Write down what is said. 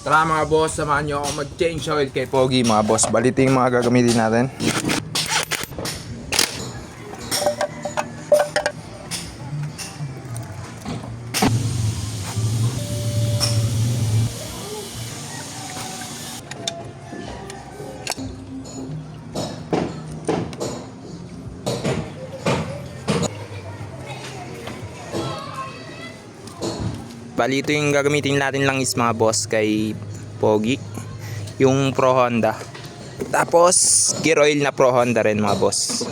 Tara mga boss, samahan nyo ako mag-change oil kay Pogi mga boss. Balito yung mga gagamitin natin. Bali ito yung gagamitin natin lang is mga boss kay Pogi, yung Pro Honda. Tapos gear oil na Pro Honda rin mga boss.